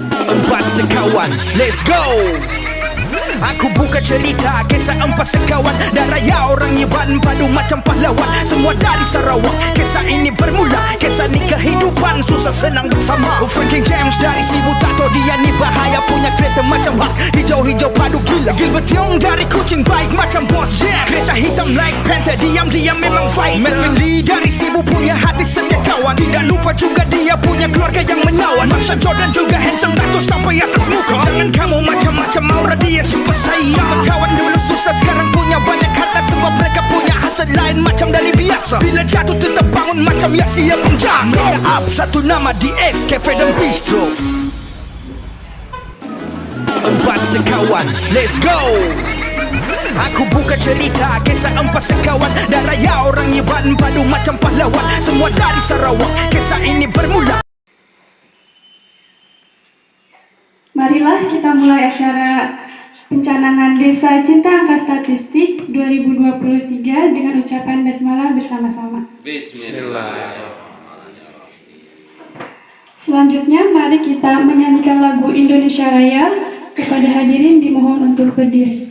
Empat sekawan, let's go. Aku buka cerita kisah empat sekawan dan raya orang Iban padu macam pahlawan. Semua dari Sarawak. Kisah ini bermula, kisah ni kehidupan susah senang bersama. Franklin James dari Sibu Tato, dia ni bahaya punya kereta macam hak. Hijau-hijau padu gila. Gilbert Young dari Kuching baik macam Boss Jack. Kereta hitam like Panther, diam-diam memang fight. Melvin Lee dari Sibu punya hati setia kawan. Tidak lupa juga dia punya keluarga yang menyawan. Marshall Jordan juga handsome Dato sampai atas muka. Jangan kamu macam-macam aura dia super sayang. Kawan dulu susah sekarang punya banyak harta. Sebab mereka punya hasad lain macam dari biasa. Bila jatuh tetap bangun macam Yasia Penjang. Up satu nama di X Cafe dan Bistro. Empat sekawan, let's go. Aku buka cerita kisah empat sekawan dan raya orang Iban padu macam pahlawan. Semua dari Sarawak. Kisah ini bermula. Marilah kita mulai acara pencanangan Desa Cinta Angka Statistik 2023 dengan ucapan basmalah bersama-sama. Bismillah. Selanjutnya mari kita menyanyikan lagu Indonesia Raya. Kepada hadirin dimohon untuk berdiri.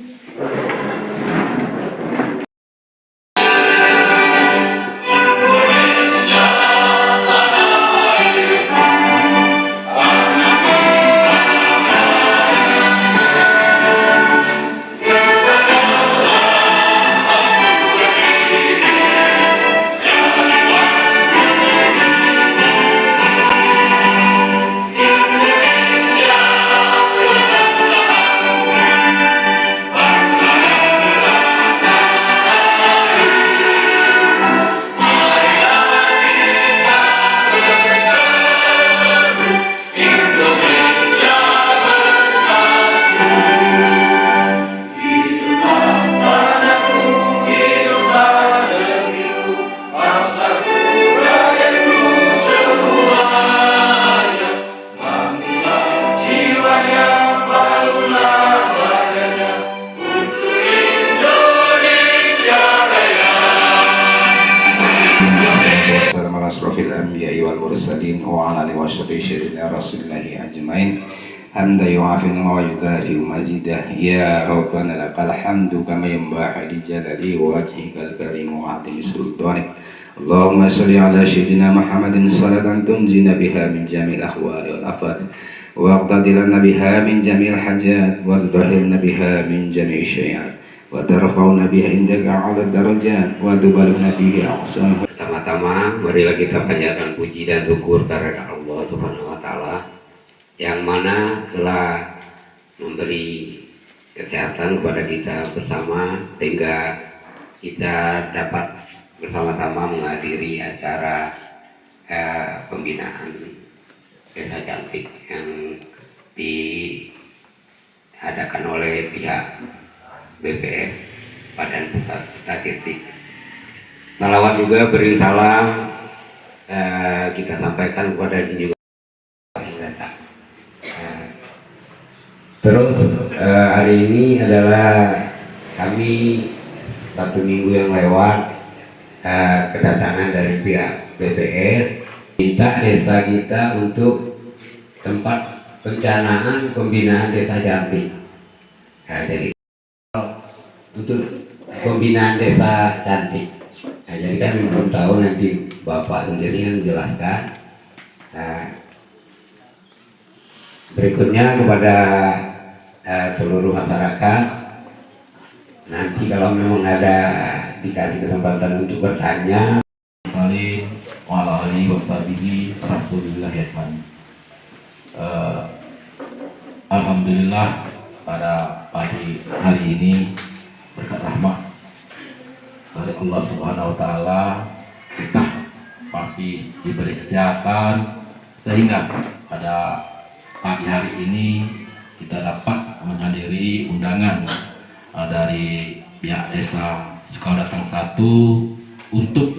Hamda yu'afina wa yudafi mazidah. Ya Rabbana lakal hamdu kama yanbaghi li jalali wajhikal karim wa 'azimi sultanik. Allahumma shalli ala sayyidina Muhammadin salatan tunjina biha min jami'il ahwali wal afat wa aqtadirna biha min jami'il hajat wa tudahhirna biha min jami'i syai'at wa tarfa'una biha indaka 'ala darajat wa tuballighna biha aqsam. Pertama-tama marilah kita panjatkan puji dan syukur kepada Allah Subhanahu wa taala yang mana telah memberi kesehatan kepada kita bersama sehingga kita dapat bersama-sama menghadiri acara pembinaan Desa Cantik yang diadakan oleh pihak BPS Badan Pusat Statistik. Salawat juga beri salam kita sampaikan kepada juga. Terus hari ini adalah kami satu minggu yang lewat kedatangan dari pihak BPS minta desa kita untuk tempat pencanaan pembinaan desa Cantik. Nah, jadi untuk pembinaan desa Cantik. Nah, jadi kami belum tahu, nanti Bapak sendiri yang menjelaskan. Berikutnya kepada seluruh masyarakat, nanti kalau memang ada dikasih kesempatan untuk bertanya. Alhamdulillah pada pagi hari ini berkat rahmat dari Allah Subhanahu wa taala kita masih diberi kesehatan sehingga pada pagi hari ini kita dapat menghadiri undangan dari pihak desa Sukaudatang 1 untuk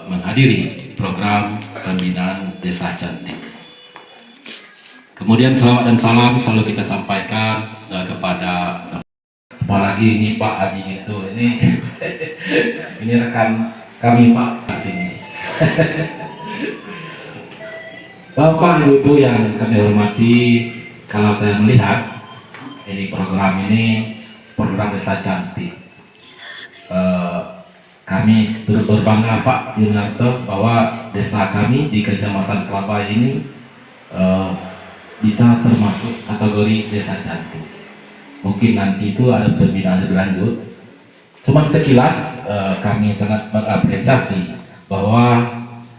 menghadiri program pembinaan Desa Cantik. Kemudian selawat dan salam selalu kita sampaikan kepada, apalagi ini Pak Haji itu ini rekan kami Pak di sini. Bapak Ibu yang kami hormati, kalau saya melihat ini program Desa Cantik, kami turut berbangga Pak Yunarto bahwa desa kami di Kecamatan Kelapa ini bisa termasuk kategori desa cantik. Mungkin nanti itu ada pembinaan lebih lanjut. Cuma sekilas kami sangat mengapresiasi bahwa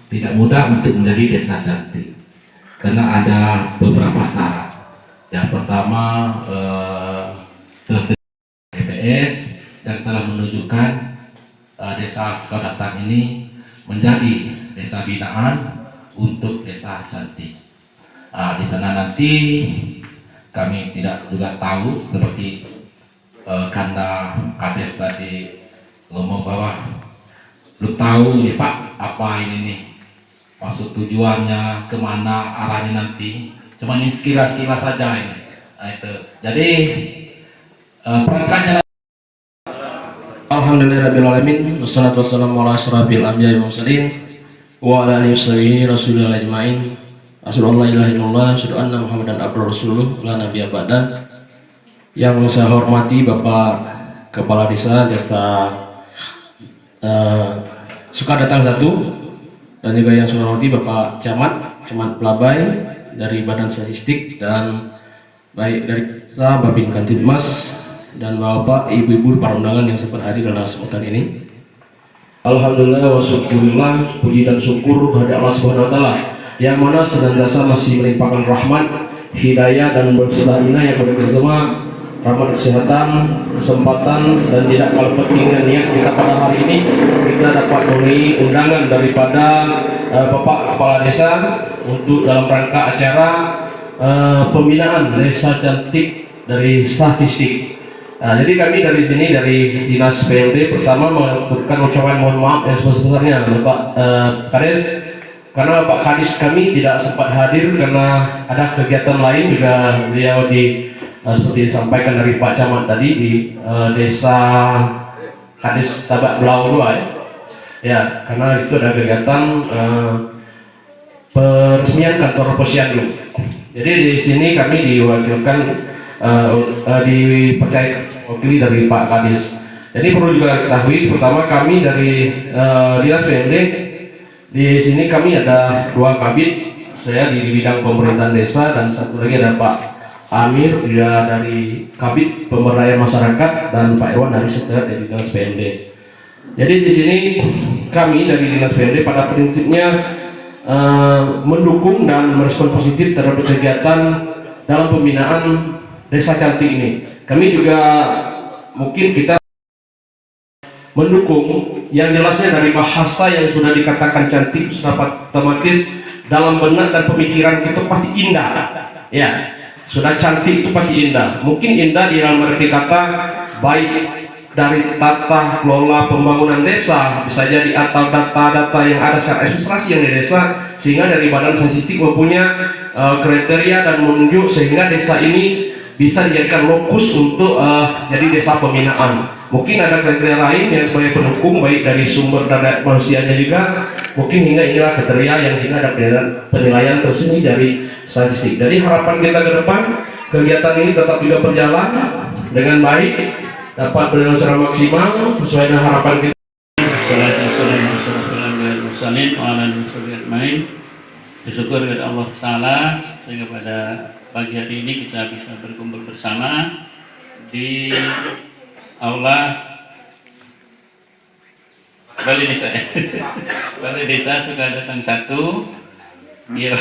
tidak mudah untuk menjadi desa cantik karena ada beberapa syarat. Yang pertama TPS yang telah menunjukkan desa Sukadatang ini menjadi desa binaan untuk desa cantik. Di sana nanti kami tidak juga tahu seperti Kanda Kades tadi ngomong bahwa lu tahu nih Pak apa ini nih maksud tujuannya, kemana arahnya nanti, cuma ini sekilas-sekilas saja ini. Nah, itu jadi perangkatnya. Alhamdulillahirrahmanirrahim. Wassalatu wassalamu ala asyrafil anbiya'i wal mursalin wa ala alihi washabihi rasulillah ajmain. Asyhadu an la ilaha illallah, asyhadu anna Muhammadan abduhu rasuluh, la nabiyya ba'da. Yang saya hormati Bapak Kepala Desa Sukadatang 1, dan juga yang saya hormati Bapak Camat Pelabai dari Badan Statistik, dan baik dari desa Babin Kantidmas, dan Bapak Ibu-ibu para undangan yang sempat hadir dalam kesempatan ini. Alhamdulillah wa syukurillah, puji dan syukur kepada Allah Subhanahu wa taala yang mana senantiasa masih melimpahkan rahmat, hidayah dan berserah inayah kepada kita semua, rahmat kesehatan, kesempatan, dan tidak kalah pentingnya niat kita pada hari ini kita dapat memenuhi undangan daripada Bapak Kepala Desa untuk dalam rangka acara pembinaan Desa Cantik dari Statistik. Nah, jadi kami dari sini dari Dinas PLD pertama mengucapkan ucapan mohon maaf yang sebesar-besarnya Bapak Kades, karena Pak Kadis kami tidak sempat hadir karena ada kegiatan lain. Juga beliau seperti disampaikan dari Pak Camat tadi di desa Kadis Tabak Belau 2 ya, karena itu ada kegiatan peresmian kantor posyandu. Jadi di sini kami diwakilkan dipercaya wakili dari Pak Kadis. Jadi perlu juga ketahui, pertama kami dari Dinas PMD di sini kami ada 2 kabit, saya di bidang pemerintahan desa dan satu lagi ada Pak Amir dia dari kabit pemberdayaan masyarakat, dan Pak Iwan dari sekretariat dari Dinas PMD. Jadi di sini kami dari Dinas PMD pada prinsipnya mendukung dan merespon positif terhadap kegiatan dalam pembinaan Desa Cantik ini. Kami juga mungkin kita mendukung yang jelasnya dari bahasa yang sudah dikatakan cantik sudah otomatis dalam benak dan pemikiran kita pasti indah ya, sudah cantik itu pasti indah. Mungkin indah di dalam arti kata baik dari tata kelola pembangunan desa bisa jadi, atau data-data yang ada secara administrasi yang di desa, sehingga dari Badan Statistik mempunyai kriteria dan menunjuk sehingga desa ini bisa dijadikan lokus untuk jadi desa pembinaan. Mungkin ada kriteria lain yang sebagai pendukung baik dari sumber daya manusianya juga, mungkin hingga inilah kriteria yang sehingga ada penilaian tersendiri dari statistik. Jadi harapan kita ke depan kegiatan ini tetap juga berjalan dengan baik, dapat berjalan secara maksimal sesuai dengan harapan kita. Bersyukur kepada Allah Ta'ala sehingga pada pagi hari ini kita bisa berkumpul bersama di aula Balai Desa Balai Desa Sukadatang 1. Iya,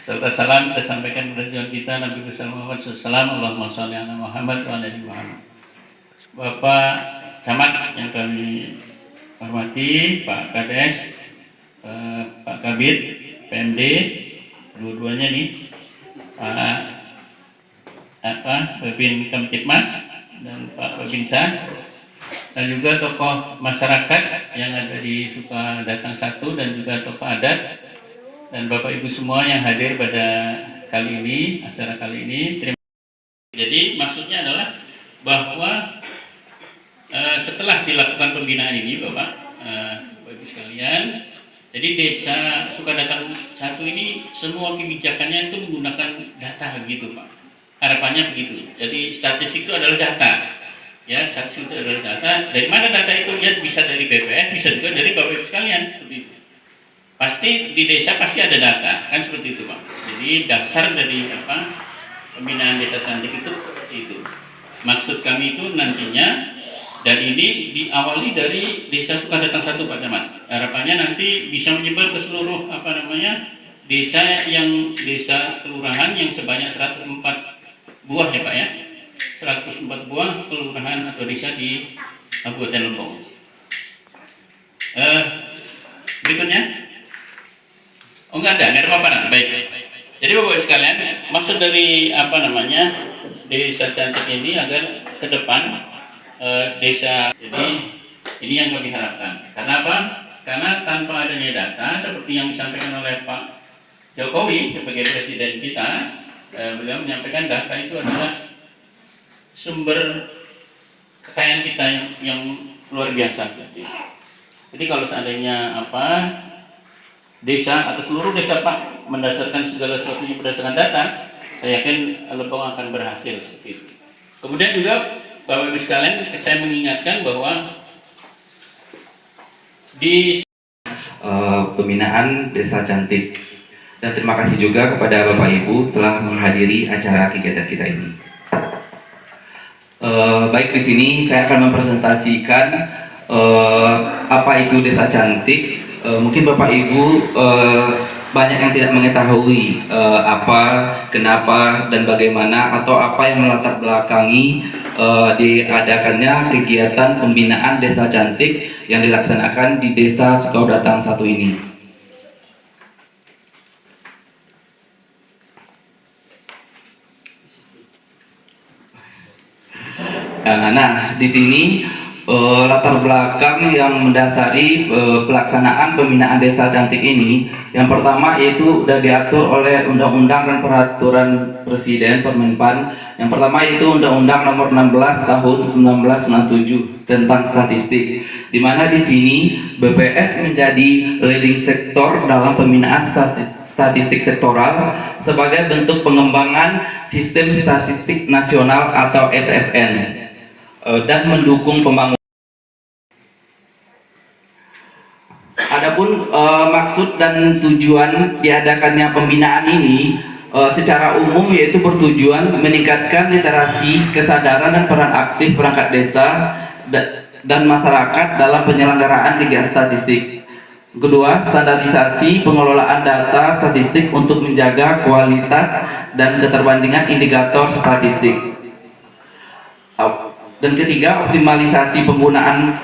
serta salam kita sampaikan kepada tujuan kita Nabi besar Muhammad SAW. Allahumma sholli ala Muhammad wa ala Muhammad. Bapak Camat yang kami hormati, Pak Kades, Pak Kabit PMD, dua-duanya nih, Pak Babin Kamtipmas dan Pak Babinsa, dan juga tokoh masyarakat yang ada di Sukadatang 1 dan juga tokoh adat dan Bapak Ibu semua yang hadir pada kali ini, acara kali ini. Terima kasih. Jadi maksudnya adalah bahwa setelah dilakukan pembinaan ini Bapak Ibu sekalian, jadi Desa Sukadatang satu ini semua kebijakannya itu menggunakan data gitu Pak. Harapannya begitu. Jadi statistik itu adalah data. Ya, statistik itu adalah data. Dari mana data itu? Ya bisa dari BPS, bisa juga dari Bapak Ibu sekalian. Seperti itu. Pasti di desa pasti ada data, kan seperti itu Pak. Jadi dasar dari pembinaan desa cantik itu seperti itu. Maksud kami itu nantinya, dan ini diawali dari desa Sukadatang 1 Pak Camat. Harapannya nanti bisa menyebar ke seluruh desa kelurahan yang sebanyak 104 buah ya Pak ya. 104 buah kelurahan atau desa di Kabupaten Lembong. Berikutnya. Oh enggak ada apa-apa. Baik. Jadi Bapak sekalian, maksud dari desa cantik ini agar ke depan desa, jadi ini yang kami harapkan. Karena apa? Karena tanpa adanya data seperti yang disampaikan oleh Pak Jokowi sebagai presiden kita, beliau menyampaikan data itu adalah sumber kekayaan kita yang luar biasa. Jadi kalau seandainya desa atau seluruh desa Pak mendasarkan segala sesuatunya berdasarkan data, saya yakin Lembong akan berhasil seperti itu. Kemudian juga Bapak Ibu sekalian, saya mengingatkan bahwa di pembinaan Desa Cantik. Dan terima kasih juga kepada Bapak Ibu telah menghadiri acara kegiatan kita ini. Baik, di sini saya akan mempresentasikan apa itu Desa Cantik. Mungkin Bapak Ibu banyak yang tidak mengetahui apa, kenapa, dan bagaimana, atau apa yang melatar belakangi diadakannya kegiatan pembinaan Desa Cantik yang dilaksanakan di Desa Sukaudatang 1 ini. Nah, di sini latar belakang yang mendasari pelaksanaan pembinaan Desa Cantik ini, yang pertama yaitu sudah diatur oleh Undang-Undang dan Peraturan Presiden Permenpan. Yang pertama yaitu Undang-Undang Nomor 16 Tahun 1997 tentang statistik, di mana di sini BPS menjadi leading sektor dalam pembinaan statistik sektoral sebagai bentuk pengembangan sistem statistik nasional atau SSN dan mendukung pembangunan. Adapun maksud dan tujuan diadakannya pembinaan ini secara umum yaitu bertujuan meningkatkan literasi, kesadaran dan peran aktif perangkat desa dan masyarakat dalam penyelenggaraan kegiatan statistik. Kedua, standarisasi pengelolaan data statistik untuk menjaga kualitas dan keterbandingan indikator statistik. Dan ketiga, optimalisasi penggunaan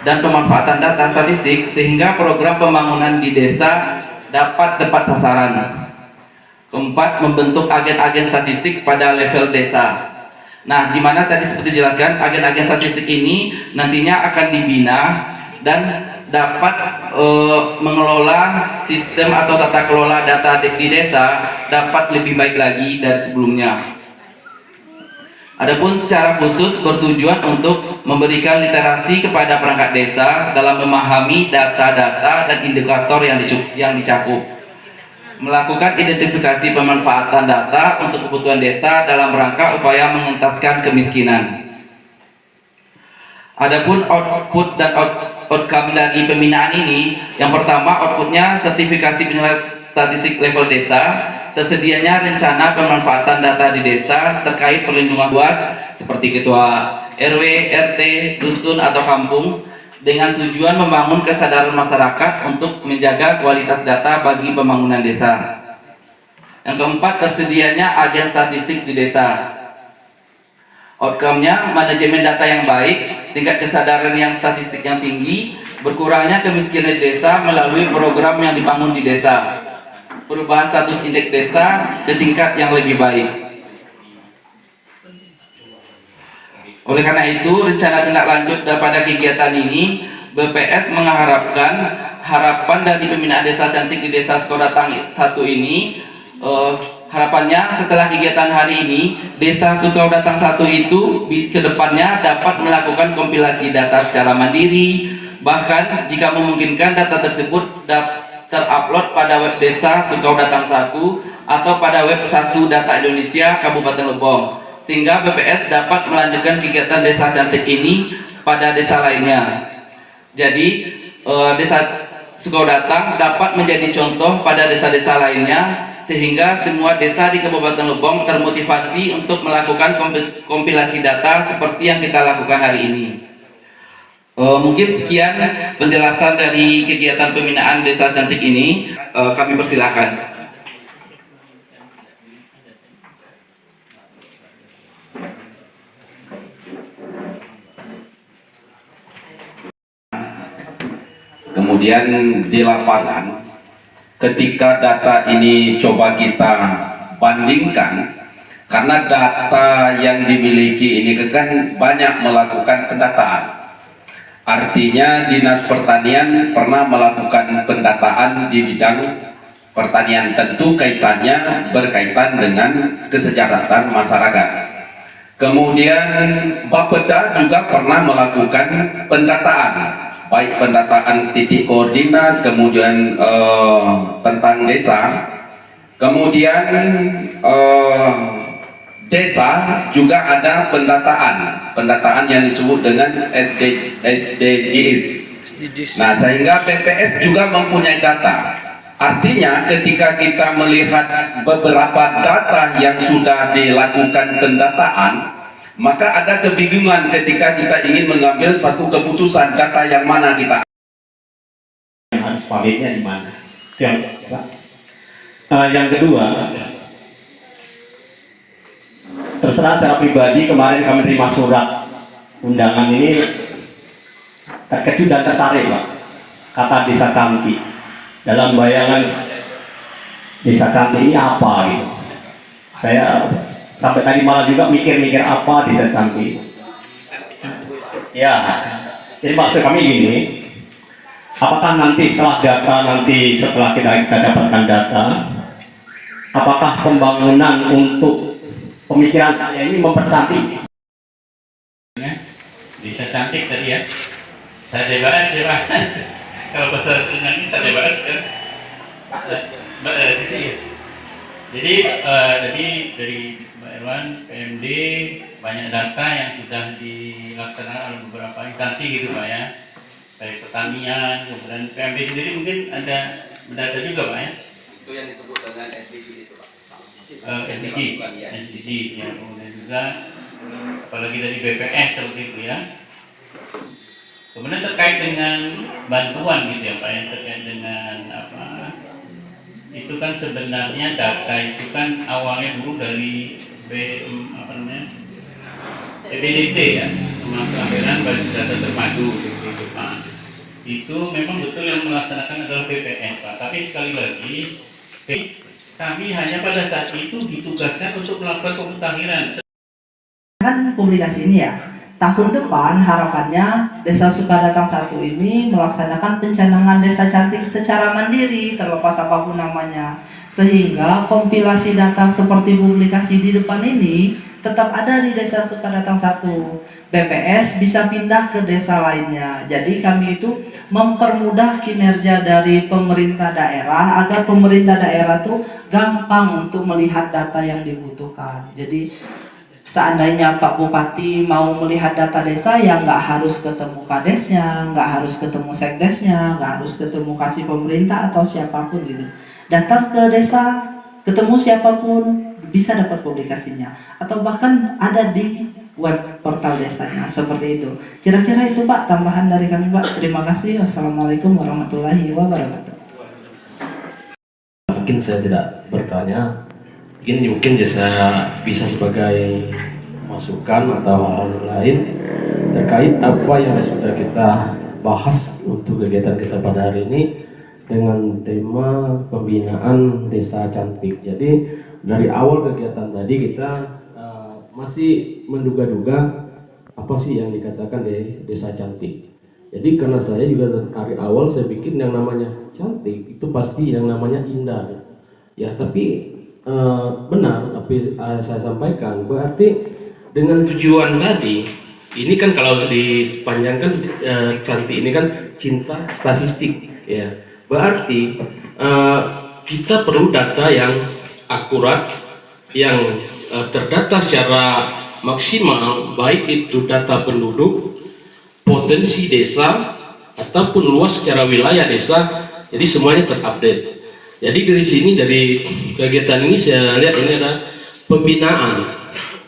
dan pemanfaatan data statistik sehingga program pembangunan di desa dapat tepat sasaran. Keempat, membentuk agen-agen statistik pada level desa. Nah, di mana tadi seperti dijelaskan, agen-agen statistik ini nantinya akan dibina dan dapat mengelola sistem atau tata kelola data di desa dapat lebih baik lagi dari sebelumnya. Adapun secara khusus bertujuan untuk memberikan literasi kepada perangkat desa dalam memahami data-data dan indikator yang dicakup, melakukan identifikasi pemanfaatan data untuk kebutuhan desa dalam rangka upaya mengentaskan kemiskinan. Adapun output dan outcome dari pembinaan ini, yang pertama outputnya sertifikasi penilaian statistik level desa, tersedianya rencana pemanfaatan data di desa terkait perlindungan luas seperti ketua RW, RT, dusun atau kampung dengan tujuan membangun kesadaran masyarakat untuk menjaga kualitas data bagi pembangunan desa. Yang keempat, tersedianya agen statistik di desa. Outcome-nya manajemen data yang baik, tingkat kesadaran yang statistik yang tinggi, berkurangnya kemiskinan di desa melalui program yang dibangun di desa, perubahan status indeks desa ke tingkat yang lebih baik. Oleh karena itu, rencana tindak lanjut daripada kegiatan ini, BPS mengharapkan harapan dari pembinaan Desa Cantik di Desa Sukaudatang 1 ini, harapannya setelah kegiatan hari ini, Desa Sukaudatang 1 itu ke depannya dapat melakukan kompilasi data secara mandiri, bahkan jika memungkinkan data tersebut dapat terupload pada web desa Sukaudatang 1 atau pada web 1 Data Indonesia Kabupaten Lebong, sehingga BPS dapat melanjutkan kegiatan desa cantik ini pada desa lainnya. Jadi desa Sukaudatang dapat menjadi contoh pada desa-desa lainnya, sehingga semua desa di Kabupaten Lebong termotivasi untuk melakukan kompilasi data seperti yang kita lakukan hari ini. Mungkin sekian penjelasan dari kegiatan pembinaan desa cantik ini. Kami persilahkan. Kemudian di lapangan, ketika data ini coba kita bandingkan, karena data yang dimiliki ini kan banyak melakukan pendataan. Artinya Dinas Pertanian pernah melakukan pendataan di bidang pertanian, tentu kaitannya berkaitan dengan kesejahteraan masyarakat. Kemudian Bapeda juga pernah melakukan pendataan, baik pendataan titik koordinat, kemudian tentang desa, kemudian desa juga ada pendataan yang disebut dengan SDGs. Nah, sehingga BPS juga mempunyai data. Artinya ketika kita melihat beberapa data yang sudah dilakukan pendataan, maka ada kebingungan ketika kita ingin mengambil satu keputusan data yang mana kita harus validnya di mana. Yang kedua, terserah secara pribadi, kemarin kami terima surat undangan ini terkejut dan tertarik, Pak. Kata desa cantik, dalam bayangan desa cantik ini apa gitu. Saya sampai tadi malam juga mikir-mikir apa desa cantik. Ya, jadi maksud kami gini, apakah nanti setelah kita dapatkan data, apakah pembangunan untuk pemikiran saya ini mempercantik? Bisa cantik tadi ya. Saya bahas ya Pak. Kalau bahasa ini saya bahas kan. Jadi dari Mbak Irwan, PMD banyak data yang sudah dilaksanakan oleh beberapa instansi gitu Pak ya. Baik pertanian, kemudian PMD sendiri mungkin ada data juga Pak ya. itu yang disebut dengan SDG itu Pak. SDG ya, kemudian juga apalagi dari BPS seperti itu ya. Kemudian terkait dengan bantuan gitu ya Pak, yang terkait dengan apa? Itu kan sebenarnya data itu kan awalnya dulu dari BPDT ya, pelaporan basis data terpadu gitu Pak. Itu memang betul yang melaksanakan adalah BPS Pak. Tapi sekali lagi kami hanya pada saat itu ditugaskan untuk melakukan pemutakhiran. Kan publikasi ini ya, tahun depan harapannya Desa Sukaudatang 1 ini melaksanakan pencanangan desa cantik secara mandiri, terlepas apapun namanya, sehingga kompilasi data seperti publikasi di depan ini tetap ada di Desa Sukaudatang 1. BPS bisa pindah ke desa lainnya. Jadi kami itu mempermudah kinerja dari pemerintah daerah agar pemerintah daerah tuh gampang untuk melihat data yang dibutuhkan. Jadi seandainya Pak Bupati mau melihat data desa, ya nggak harus ketemu kadesnya, nggak harus ketemu sekdesnya, nggak harus ketemu kasih pemerintah atau siapapun gitu. Datang ke desa, ketemu siapapun, bisa dapat publikasinya. Atau bahkan ada di web portal desanya, seperti itu. Kira-kira itu Pak, tambahan dari kami Pak. Terima kasih. Wassalamualaikum warahmatullahi wabarakatuh. Mungkin saya tidak bertanya, ini mungkin saya bisa sebagai masukan atau hal lain terkait apa yang sudah kita bahas untuk kegiatan kita pada hari ini dengan tema pembinaan desa cantik. Jadi dari awal kegiatan tadi kita masih menduga-duga apa sih yang dikatakan dari desa cantik. Jadi karena saya juga dari awal saya pikir yang namanya cantik itu pasti yang namanya indah. Ya, tapi benar tapi saya sampaikan berarti dengan tujuan tadi ini kan kalau dipanjangkan cantik ini kan cinta statistik ya, Berarti kita perlu data yang akurat, yang terdata secara maksimal, baik itu data penduduk, potensi desa, ataupun luas secara wilayah desa. Jadi semuanya terupdate. Jadi dari sini, dari kegiatan ini saya lihat ini ada pembinaan.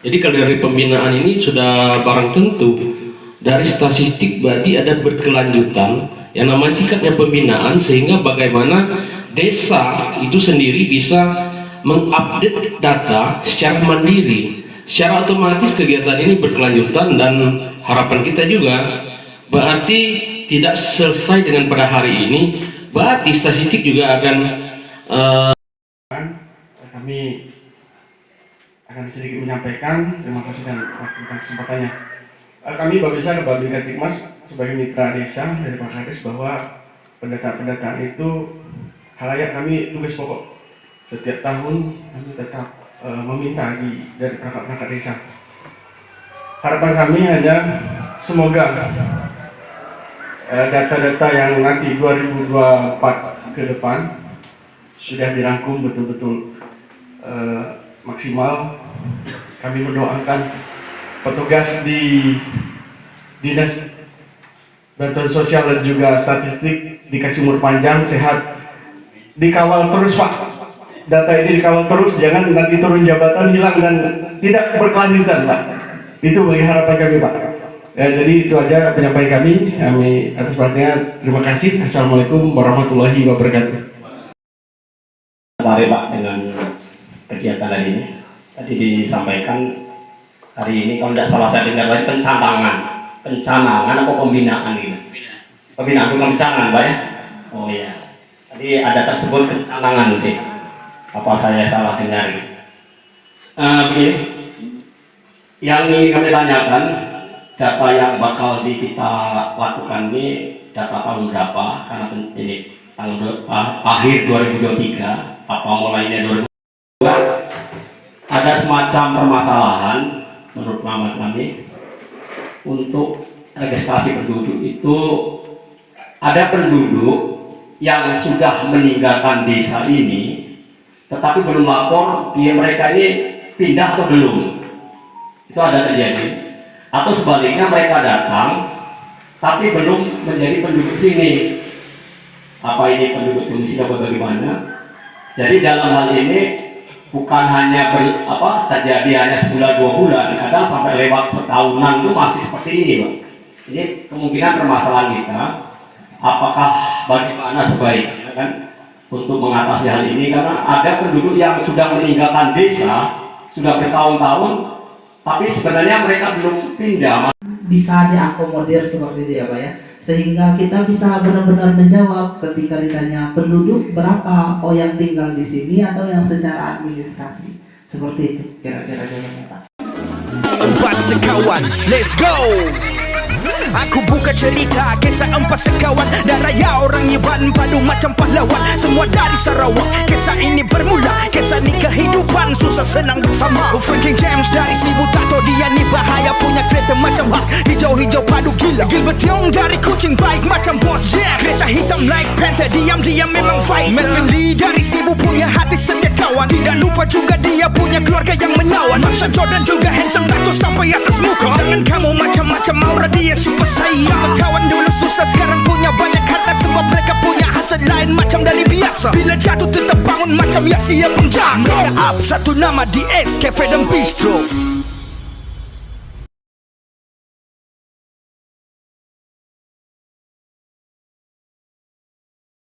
Jadi kalau dari pembinaan ini sudah barang tentu dari statistik berarti ada berkelanjutan yang namanya sifatnya pembinaan, sehingga bagaimana desa itu sendiri bisa mengupdate data secara mandiri. Secara otomatis kegiatan ini berkelanjutan, dan harapan kita juga berarti tidak selesai dengan pada hari ini, berarti statistik juga akan kami akan sedikit menyampaikan. Terima kasih dan kesempatannya. Kami Babinsa dan Babin Kantikmas sebagai mitra desa dari Pak Kades bahwa pendataan itu halayak kami tugas pokok. Setiap tahun kami tetap meminta dari perangkat desa. Harapan kami hanya semoga data-data yang nanti 2024 ke depan sudah dirangkum betul-betul maksimal. Kami mendoakan petugas di Dinas Bantuan Sosial dan juga Statistik dikasih umur panjang, sehat, dikawal terus Pak. Data ini dikawal terus, jangan nanti turun jabatan, hilang dan tidak berkelanjutan Pak. Itu bagi harapan kami Pak. Ya, jadi itu aja penyampaian kami. Kami atas perhatiannya terima kasih. Assalamualaikum warahmatullahi wabarakatuh. Tertarik Pak dengan kegiatan hari ini. Tadi disampaikan hari ini kalau tidak salah saya dengar tadi pencanangan atau pembinaan gitu. Pembinaan bukan pencanangan Pak ya? Oh iya. Tadi ada tersebut pencanangan nanti. Apa saya salah dengar gitu. Begini, yang ingin kami tanyakan, data yang bakal kita lakukan ini data tahun berapa? Karena ini akhir 2023, apa mulainya 2022? Ada semacam permasalahan menurut pengamat kami untuk registrasi penduduk itu. Ada penduduk yang sudah meninggalkan desa ini tetapi belum lapor mereka ini pindah atau belum. Itu ada terjadi. Atau sebaliknya mereka datang tapi belum menjadi penduduk sini. Apa ini penduduk domisili atau bagaimana? Jadi dalam hal ini bukan hanya terjadi hanya sebulan 2 bulan, kadang sampai lewat setahunan itu masih seperti ini Pak. Ini kemungkinan permasalahan kita. Apakah bagaimana sebaiknya kan untuk mengatasi hal ini, karena ada penduduk yang sudah meninggalkan desa sudah bertahun-tahun tapi sebenarnya mereka belum pindah. Bisa diakomodir seperti itu ya Pak ya, sehingga kita bisa benar-benar menjawab ketika ditanya penduduk berapa, oh yang tinggal di sini atau yang secara administrasi, seperti itu kira-kira jawabannya Pak. Empat sekawan, let's go. Aku buka cerita kisah 4 sekawan dan raya orang Iban padu macam pahlawan. Semua dari Sarawak. Kisah ini bermula, kisah ni kehidupan susah senang bersama. Franklin James dari 1000 tato, dia ni bahaya punya kereta macam hak. Hijau-hijau padu gila. Gilbert Young dari kucing baik macam bos Jack. Kereta hitam like Panther, diam-diam memang fight. Melvin Lee dari 1000 punya hati setia kawan. Tidak lupa juga dia punya keluarga yang menyawan. Marshall Jordan juga handsome tato sampai atas muka. Jangan kamu macam-macam aura dia super sayang. Kawan dulu susah sekarang punya banyak harta, sebab mereka punya hasad lain macam dari biasa. Bila jatuh tetap bangun macam Yasia Penjara. Up satu nama di S Cafe dan Bistro.